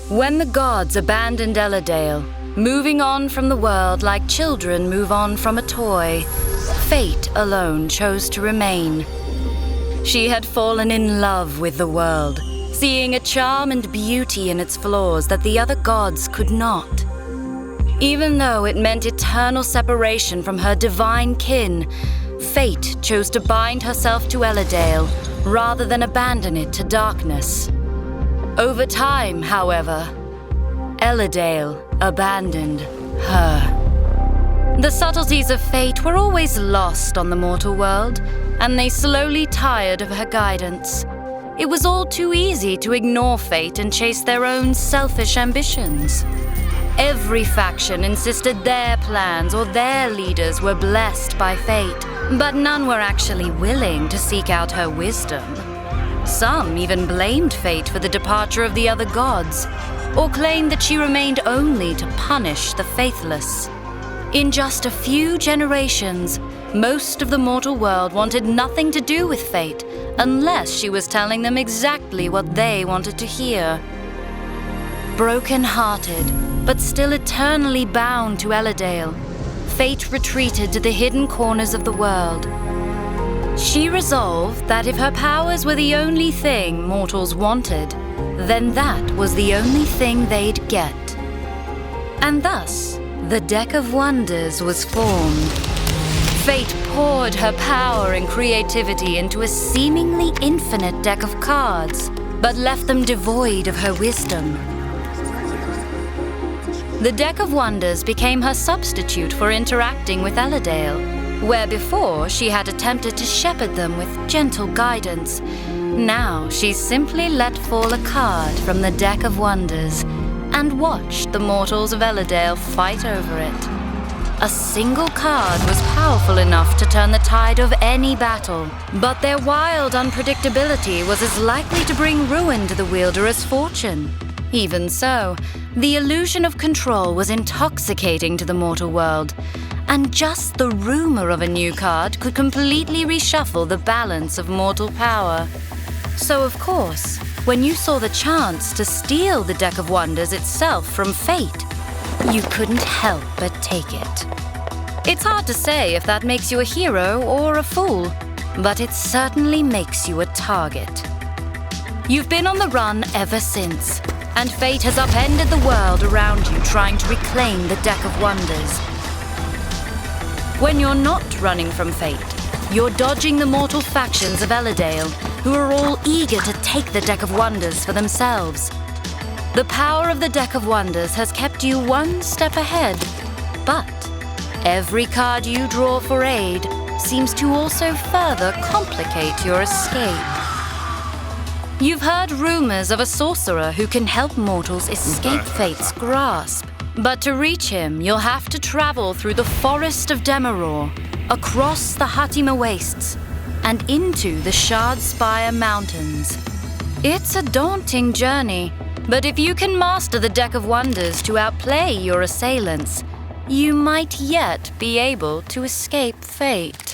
When the gods abandoned Elladale, moving on from the world like children move on from a toy, Fate alone chose to remain. She had fallen in love with the world, seeing a charm and beauty in its flaws that the other gods could not. Even though it meant eternal separation from her divine kin, Fate chose to bind herself to Elladale rather than abandon it to darkness. Over time, however, Elladale abandoned her. The subtleties of Fate were always lost on the mortal world, and they slowly tired of her guidance. It was all too easy to ignore Fate and chase their own selfish ambitions. Every faction insisted their plans or their leaders were blessed by Fate, but none were actually willing to seek out her wisdom. Some even blamed Fate for the departure of the other gods, or claimed that she remained only to punish the faithless. In just a few generations, most of the mortal world wanted nothing to do with Fate unless she was telling them exactly what they wanted to hear. Broken-hearted, but still eternally bound to Elladale, Fate retreated to the hidden corners of the world. She resolved that if her powers were the only thing mortals wanted, then that was the only thing they'd get. And thus, the Deck of Wonders was formed. Fate poured her power and creativity into a seemingly infinite deck of cards, but left them devoid of her wisdom. The Deck of Wonders became her substitute for interacting with Elladale, where before she had attempted to shepherd them with gentle guidance. Now she simply let fall a card from the Deck of Wonders and watched the mortals of Elladale fight over it. A single card was powerful enough to turn the tide of any battle, but their wild unpredictability was as likely to bring ruin to the wielder as fortune. Even so, the illusion of control was intoxicating to the mortal world, and just the rumor of a new card could completely reshuffle the balance of mortal power. So of course, when you saw the chance to steal the Deck of Wonders itself from Fate, you couldn't help but take it. It's hard to say if that makes you a hero or a fool, but it certainly makes you a target. You've been on the run ever since, and Fate has upended the world around you trying to reclaim the Deck of Wonders. When you're not running from Fate, you're dodging the mortal factions of Elladale, who are all eager to take the Deck of Wonders for themselves. The power of the Deck of Wonders has kept you one step ahead, but every card you draw for aid seems to also further complicate your escape. You've heard rumors of a sorcerer who can help mortals escape Fate's grasp. But to reach him, you'll have to travel through the forest of Demeror, across the Hatima Wastes, and into the Shardspire Mountains. It's a daunting journey, but if you can master the Deck of Wonders to outplay your assailants, you might yet be able to escape Fate.